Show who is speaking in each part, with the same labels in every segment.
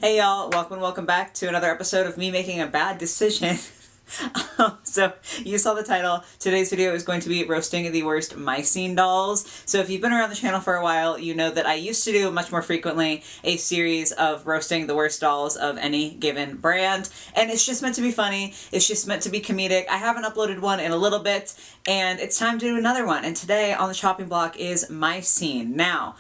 Speaker 1: Hey y'all, welcome back to another episode of me making a bad decision. So you saw the title. Today's video is going to be roasting the worst myscene dolls. So if you've been around the channel for a while, you know that I used to do much more frequently a series of roasting the worst dolls of any given brand. And it's just meant to be funny. It's just meant to be comedic. I haven't uploaded one in a little bit and it's time to do another one. And today on the chopping block is myscene. Now,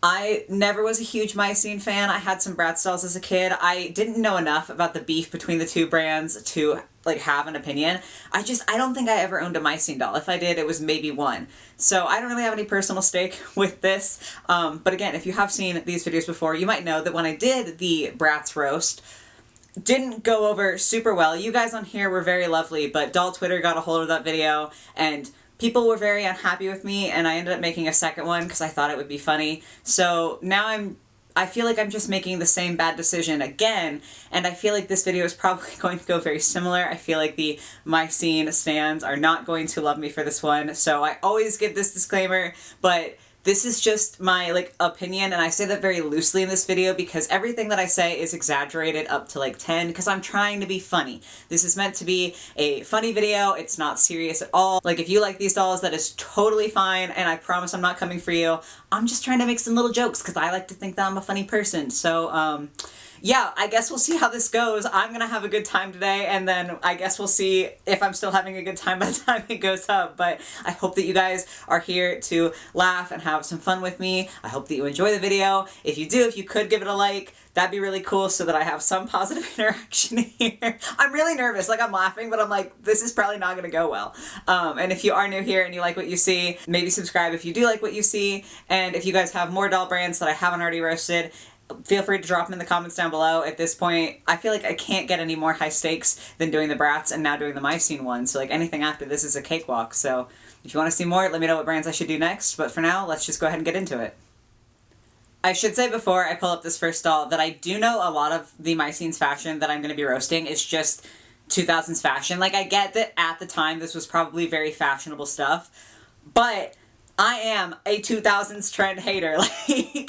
Speaker 1: I never was a huge myscene fan. I had some Bratz dolls as a kid. I didn't know enough about the beef between the two brands to have an opinion. I don't think I ever owned a myscene doll. If I did, it was maybe one. So I don't really have any personal stake with this. But again, if you have seen these videos before, you might know that when I did the Bratz roast, didn't go over super well. You guys on here were very lovely, but doll Twitter got a hold of that video and people were very unhappy with me, and I ended up making a second one because I thought it would be funny. So now I feel like I'm just making the same bad decision again, and I feel like this video is probably going to go very similar. I feel like the myscene stans are not going to love me for this one, so I always give this disclaimer, but this is just my, opinion, and I say that very loosely in this video because everything that I say is exaggerated up to, 10, because I'm trying to be funny. This is meant to be a funny video. It's not serious at all. If you like these dolls, that is totally fine, and I promise I'm not coming for you. I'm just trying to make some little jokes because I like to think that I'm a funny person. So, yeah, I guess we'll see how this goes. I'm gonna have a good time today, and then I guess we'll see if I'm still having a good time by the time it goes up. But I hope that you guys are here to laugh and have some fun with me. I hope that you enjoy the video. If you do, if you could give it a like, that'd be really cool so that I have some positive interaction here. I'm really nervous, I'm laughing, but I'm this is probably not gonna go well. And if you are new here and you like what you see, maybe subscribe if you do like what you see. And if you guys have more doll brands that I haven't already roasted, feel free to drop them in the comments down below. At this point, I feel like I can't get any more high stakes than doing the Bratz and now doing the myscene one. So anything after this is a cakewalk. So if you want to see more, let me know what brands I should do next. But for now, let's just go ahead and get into it. I should say before I pull up this first doll that I do know a lot of the myscene's fashion that I'm going to be roasting is just 2000s fashion. I get that at the time this was probably very fashionable stuff, but I am a 2000s trend hater.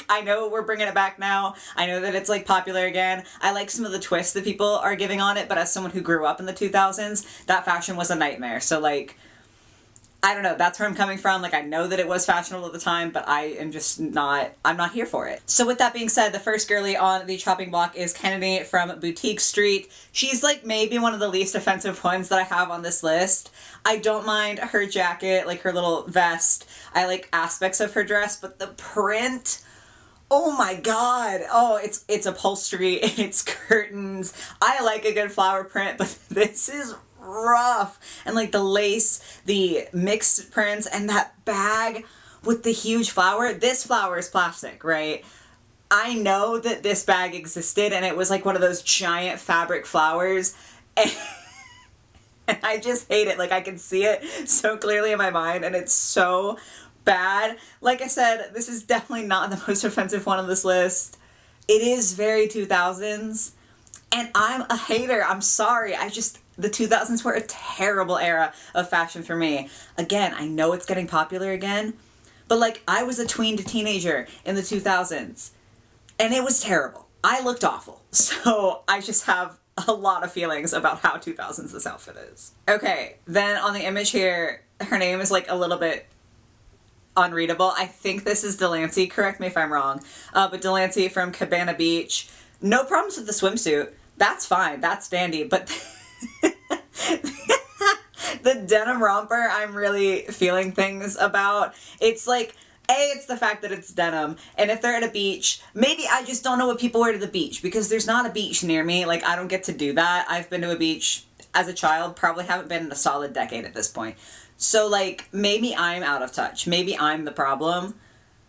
Speaker 1: I know we're bringing it back now. I know that it's popular again. I like some of the twists that people are giving on it, but as someone who grew up in the 2000s, that fashion was a nightmare. So I don't know, that's where I'm coming from. I know that it was fashionable at the time, but I am just I'm not here for it. So with that being said, the first girly on the chopping block is Kennedy from Boutique Street. She's maybe one of the least offensive ones that I have on this list. I don't mind her jacket, her little vest. I like aspects of her dress, but the print, oh my god. Oh, it's upholstery, it's curtains. I like a good flower print, but this is rough. And the lace, the mixed prints, and that bag with the huge flower. This flower is plastic, right? I know that this bag existed and it was one of those giant fabric flowers, and I just hate it. I can see it so clearly in my mind and it's so bad. Like I said, this is definitely not the most offensive one on this list. It is very 2000s and I'm a hater. I'm sorry. The 2000s were a terrible era of fashion for me. Again, I know it's getting popular again, but I was a tween to teenager in the 2000s and it was terrible. I looked awful. So I just have a lot of feelings about how 2000s this outfit is. Okay, then on the image here, her name is a little bit unreadable. I think this is Delancey, correct me if I'm wrong. But Delancey from Cabana Beach. No problems with the swimsuit. That's fine, that's dandy, but the denim romper I'm really feeling things about. It's it's the fact that it's denim, and if they're at a beach, maybe I just don't know what people wear to the beach, because there's not a beach near me. I don't get to do that. I've been to a beach as a child, probably haven't been in a solid decade at this point. So maybe I'm out of touch. Maybe I'm the problem.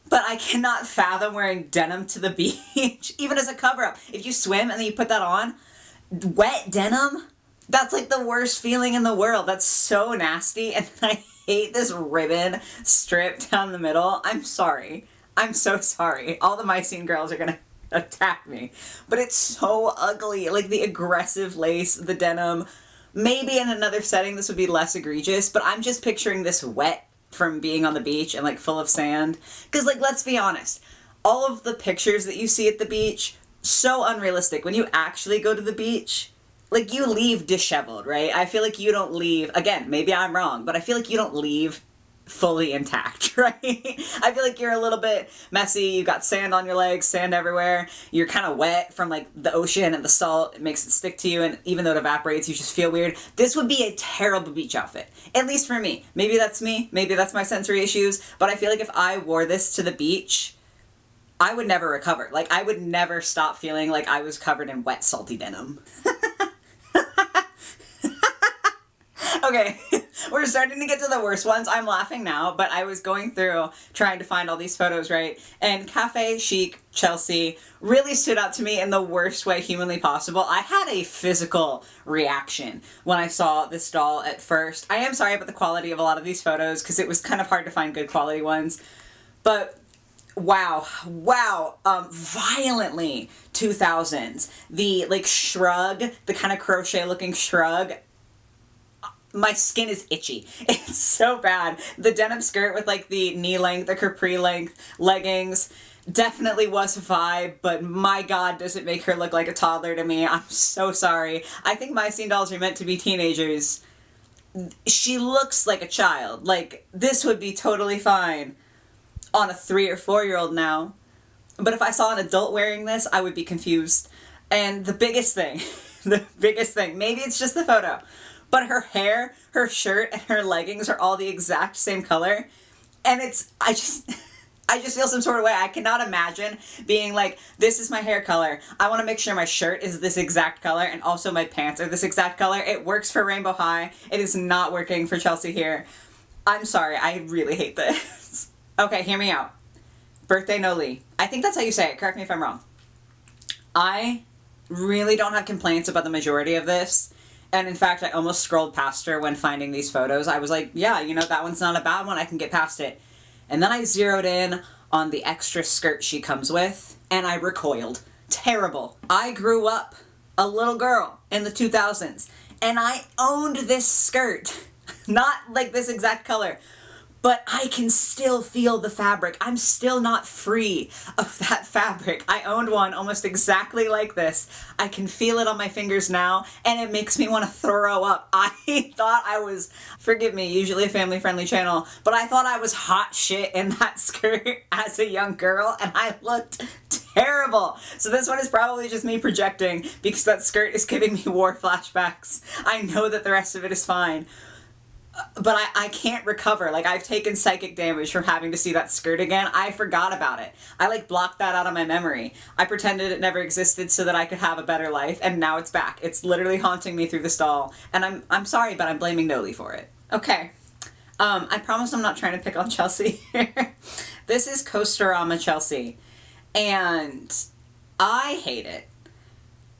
Speaker 1: But I cannot fathom wearing denim to the beach, even as a cover-up. If you swim and then you put that on, wet denim, that's the worst feeling in the world. That's so nasty, and I hate this ribbon strip down the middle. I'm sorry. I'm so sorry. All the myscene girls are gonna attack me. But it's so ugly. The aggressive lace, the denim. Maybe in another setting this would be less egregious, but I'm just picturing this wet from being on the beach and full of sand. Because let's be honest, all of the pictures that you see at the beach, so unrealistic. When you actually go to the beach, like, you leave disheveled, right? I feel like you don't leave, again, maybe I'm wrong, but I feel like you don't leave fully intact, right? I feel like you're a little bit messy. You've got sand on your legs, sand everywhere. You're kind of wet from like the ocean and the salt. It makes it stick to you, and even though it evaporates, you just feel weird. This would be a terrible beach outfit, at least for me. Maybe that's me. Maybe that's my sensory issues, but I feel like if I wore this to the beach, I would never recover. Like, I would never stop feeling like I was covered in wet, salty denim. Okay, we're starting to get to the worst ones. I'm laughing now, but I was going through trying to find all these photos, right? And Cafe Chic Chelsea really stood out to me in the worst way humanly possible. I had a physical reaction when I saw this doll at first. I am sorry about the quality of a lot of these photos because it was kind of hard to find good quality ones. But wow, violently 2000s. The like shrug, the kind of crochet looking shrug. My skin is itchy. It's so bad. The denim skirt with like the knee length, the capri length leggings definitely was a vibe, but my God, does it make her look like a toddler to me. I'm so sorry. I think myscene dolls are meant to be teenagers. She looks like a child. Like, this would be totally fine on a 3 or 4-year-old now. But if I saw an adult wearing this, I would be confused. And the biggest thing, maybe it's just the photo, but her hair, her shirt, and her leggings are all the exact same color. And I just feel some sort of way. I cannot imagine being like, this is my hair color. I want to make sure my shirt is this exact color and also my pants are this exact color. It works for Rainbow High. It is not working for Chelsea here. I'm sorry. I really hate this. Okay, hear me out. Birthday No Lee. I think that's how you say it. Correct me if I'm wrong. I really don't have complaints about the majority of this. And in fact, I almost scrolled past her when finding these photos. I was like, yeah, you know, that one's not a bad one. I can get past it. And then I zeroed in on the extra skirt she comes with, and I recoiled. Terrible. I grew up a little girl in the 2000s, and I owned this skirt. Not like this exact color, but I can still feel the fabric. I'm still not free of that fabric. I owned one almost exactly like this. I can feel it on my fingers now, and it makes me want to throw up. I thought I was, forgive me, usually a family-friendly channel, but I thought I was hot shit in that skirt as a young girl, and I looked terrible. So this one is probably just me projecting because that skirt is giving me war flashbacks. I know that the rest of it is fine. But I can't recover. Like, I've taken psychic damage from having to see that skirt again. I forgot about it. I like blocked that out of my memory. I pretended it never existed so that I could have a better life, and now it's back. It's literally haunting me through this doll, and I'm sorry, but I'm blaming Noli for it. Okay. I promise I'm not trying to pick on Chelsea here. This is Coasterama Chelsea, and I hate it.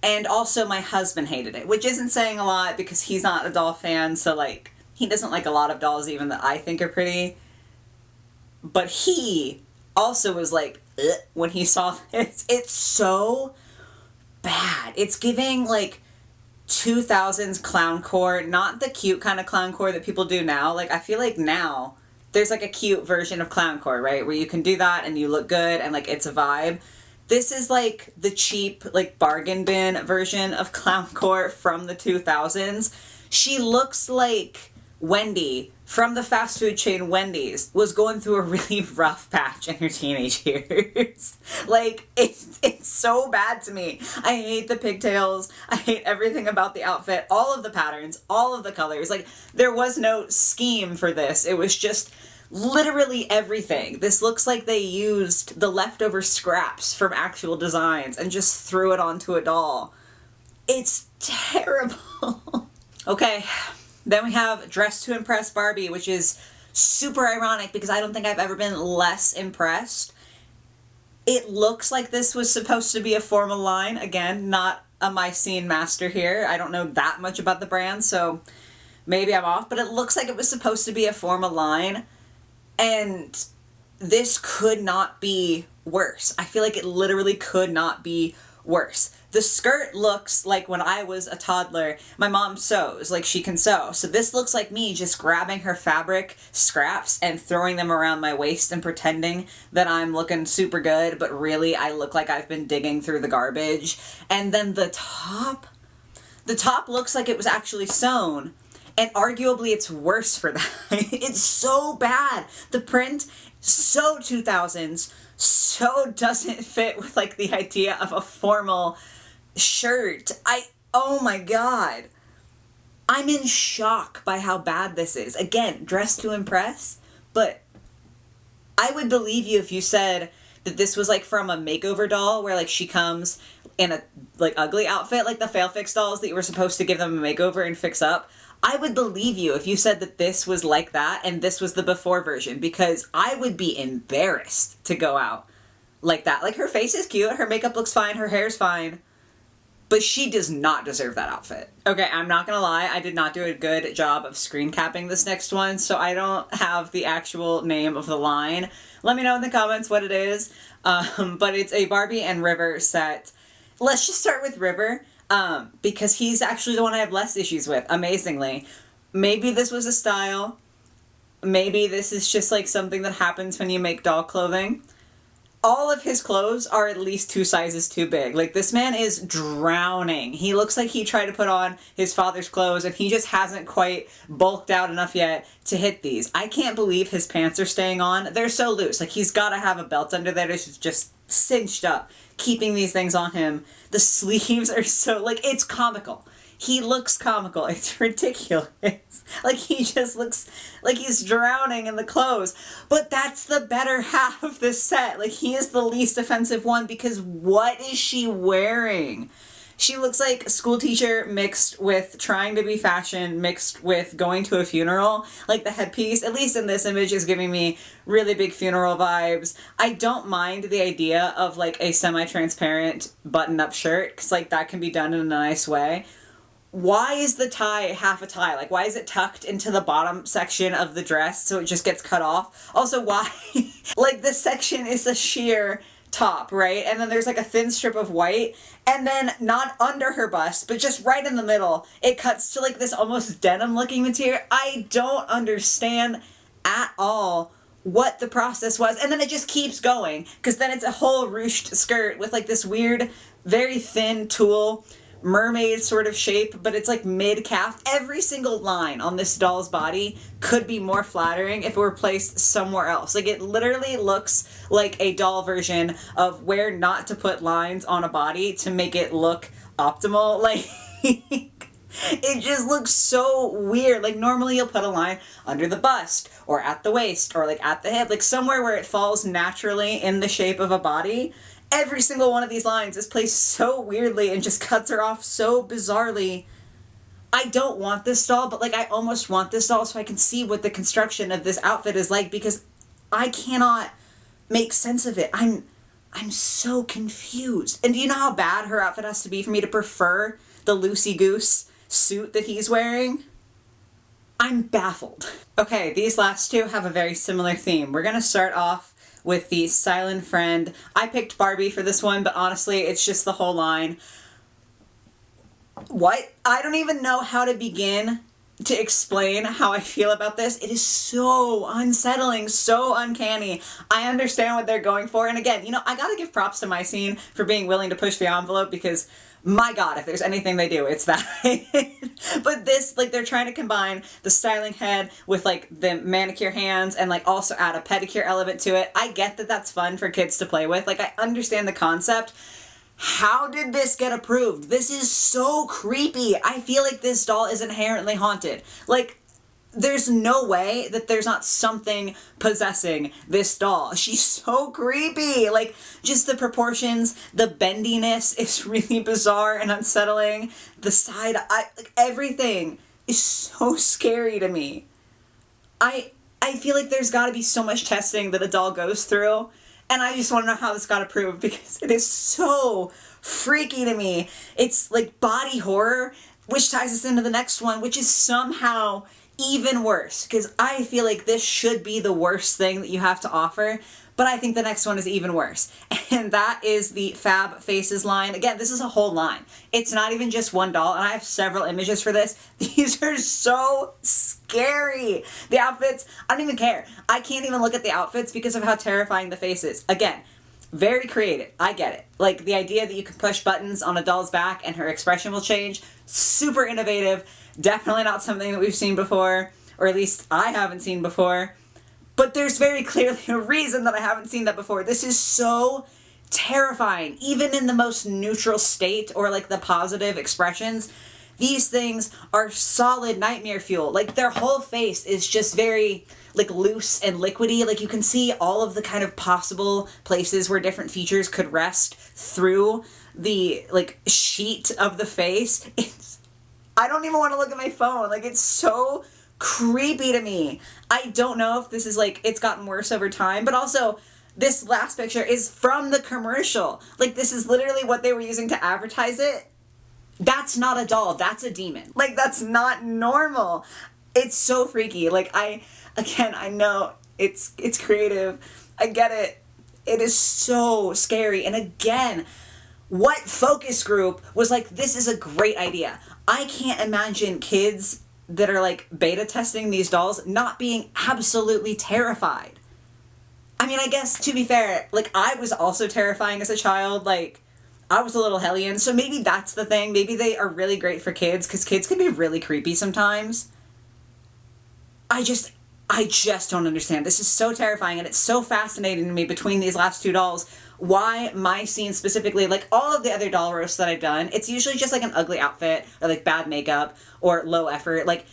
Speaker 1: And also my husband hated it, which isn't saying a lot because he's not a doll fan, so like, he doesn't like a lot of dolls even that I think are pretty. But he also was like, ugh, when he saw this. It's so bad. It's giving like 2000s clowncore, not the cute kind of clowncore that people do now. Like, I feel like now there's like a cute version of clowncore, right? Where you can do that and you look good and like it's a vibe. This is like the cheap, like bargain bin version of clowncore from the 2000s. She looks like Wendy from the fast food chain Wendy's was going through a really rough patch in her teenage years. Like, it's so bad to me. I hate the pigtails. I hate everything about the outfit, all of the patterns, all of the colors. Like, there was no scheme for this. It was just literally everything. This looks like they used the leftover scraps from actual designs and just threw it onto a doll. It's terrible. Okay. Then we have Dress to Impress Barbie, which is super ironic because I don't think I've ever been less impressed. It looks like this was supposed to be a formal line. Again, not a myscene master here. I don't know that much about the brand, so maybe I'm off. But it looks like it was supposed to be a formal line. And this could not be worse. I feel like it literally could not be worse. The skirt looks like when I was a toddler, my mom sews, like she can sew. So this looks like me just grabbing her fabric scraps and throwing them around my waist and pretending that I'm looking super good, but really I look like I've been digging through the garbage. And then the top looks like it was actually sewn. And arguably it's worse for that. It's so bad. The print, so 2000s, so doesn't fit with like the idea of a formal shirt. Oh my God. I'm in shock by how bad this is. Again, dressed to impress, but I would believe you if you said that this was like from a makeover doll where like she comes in a like ugly outfit, like the Fail Fix dolls that you were supposed to give them a makeover and fix up. I would believe you if you said that this was like that and this was the before version, because I would be embarrassed to go out like that. Like, her face is cute, her makeup looks fine, her hair's fine, but she does not deserve that outfit. Okay, I'm not gonna lie, I did not do a good job of screen capping this next one, so I don't have the actual name of the line. Let me know in the comments what it is, but it's a Barbie and River set. Let's just start with River. Because he's actually the one I have less issues with, amazingly. Maybe this was a style. Maybe this is just like something that happens when you make doll clothing. All of his clothes are at least 2 sizes too big. Like, this man is drowning. He looks like he tried to put on his father's clothes and he just hasn't quite bulked out enough yet to hit these. I can't believe his pants are staying on. They're so loose. Like, he's got to have a belt under there that's just cinched up, keeping these things on him. The sleeves are so, like, it's comical. He looks comical. It's ridiculous. Like, he just looks like he's drowning in the clothes. But that's the better half of this set. Like, he is the least offensive one, because what is she wearing? She looks like a school teacher mixed with trying to be fashion, mixed with going to a funeral. Like, the headpiece, at least in this image, is giving me really big funeral vibes. I don't mind the idea of like a semi-transparent button-up shirt, because like that can be done in a nice way. Why is the tie half a tie? Like, why is it tucked into the bottom section of the dress so it just gets cut off? Also, why? Like, this section is a sheer top, right? And then there's like a thin strip of white, and then not under her bust, but just right in the middle, it cuts to like this almost denim looking material. I don't understand at all what the process was. And then it just keeps going, because then it's a whole ruched skirt with like this weird, very thin tulle mermaid sort of shape, but it's like mid-calf. Every single line on this doll's body could be more flattering if it were placed somewhere else. Like, it literally looks like a doll version of where not to put lines on a body to make it look optimal. Like, it just looks so weird. Like, normally you'll put a line under the bust or at the waist or like at the hip, like somewhere where it falls naturally in the shape of a body. Every single one of these lines is placed so weirdly and just cuts her off so bizarrely. I don't want this doll, but like, I almost want this doll so I can see what the construction of this outfit is like, because I cannot make sense of it. I'm so confused. And do you know how bad her outfit has to be for me to prefer the loosey-goose suit that he's wearing? I'm baffled. Okay, these last two have a very similar theme. We're gonna start off with the silent friend. I picked Barbie for this one, but honestly, it's just the whole line. What? I don't even know how to begin to explain how I feel about this. It is so unsettling, so uncanny. I understand what they're going for, and again, you know, I gotta give props to myscene for being willing to push the envelope, because my God, if there's anything they do, it's that. But this, like, they're trying to combine the styling head with, like, the manicure hands and, like, also add a pedicure element to it. I get that that's fun for kids to play with. Like, I understand the concept. How did this get approved? This is so creepy. I feel like this doll is inherently haunted. Like, there's no way that there's not something possessing this doll. She's so creepy. Like, just the proportions, the bendiness is really bizarre and unsettling. The side eye, like, everything is so scary to me. I feel like there's gotta be so much testing that a doll goes through, and I just want to know how this got approved, because it is so freaky to me. It's like body horror, which ties us into the next one, which is somehow even worse, because I feel like this should be the worst thing that you have to offer, but I think the next one is even worse. And that is the Fab Faces line. Again, this is a whole line. It's not even just one doll, and I have several images for this. These are so scary. The outfits, I don't even care. I can't even look at the outfits because of how terrifying the face is. Again, very creative. I get it. Like, the idea that you can push buttons on a doll's back and her expression will change. Super innovative. Definitely not something that we've seen before, or at least I haven't seen before. But there's very clearly a reason that I haven't seen that before. This is so terrifying. Even in the most neutral state, or like the positive expressions, these things are solid nightmare fuel. Like, their whole face is just very like loose and liquidy. Like, you can see all of the kind of possible places where different features could rest through the like sheet of the face. I don't even want to look at my phone. Like, it's so creepy to me. I don't know if this is like, it's gotten worse over time, but also this last picture is from the commercial. Like, this is literally what they were using to advertise it. That's not a doll, that's a demon. Like, that's not normal. It's so freaky. Like, I know it's creative. I get it. It is so scary. And again, what focus group was like, this is a great idea? I can't imagine kids that are like beta testing these dolls not being absolutely terrified. I mean, I guess to be fair, like, I was also terrifying as a child. Like, I was a little hellion, so maybe that's the thing. Maybe they are really great for kids, because kids can be really creepy sometimes. I just don't understand. This is so terrifying, and it's so fascinating to me between these last two dolls. Why myscene specifically, like all of the other doll roasts that I've done, it's usually just like an ugly outfit, or like bad makeup, or low effort, like,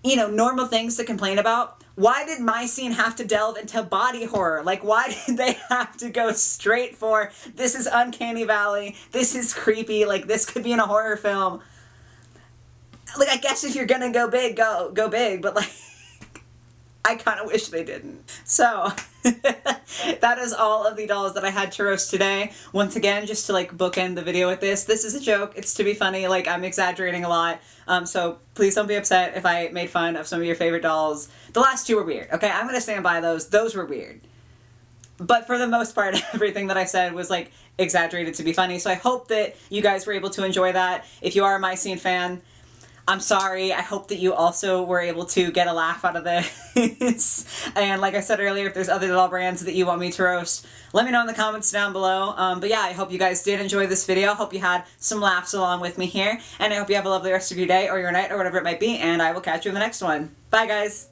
Speaker 1: you know, normal things to complain about. Why did myscene have to delve into body horror? Like, why did they have to go straight for, this is Uncanny Valley, this is creepy, like, this could be in a horror film? Like, I guess if you're gonna go big, go big, but like, I kind of wish they didn't. So, that is all of the dolls that I had to roast today. Once again, just to like bookend the video with this is a joke. It's to be funny. Like, I'm exaggerating a lot. So please don't be upset if I made fun of some of your favorite dolls. The last two were weird, okay? I'm gonna stand by those. Those were weird. But for the most part, everything that I said was like exaggerated to be funny. So I hope that you guys were able to enjoy that. If you are a myscene fan, I'm sorry. I hope that you also were able to get a laugh out of this. And like I said earlier, if there's other doll brands that you want me to roast, let me know in the comments down below. But yeah, I hope you guys did enjoy this video. I hope you had some laughs along with me here. And I hope you have a lovely rest of your day or your night or whatever it might be. And I will catch you in the next one. Bye, guys.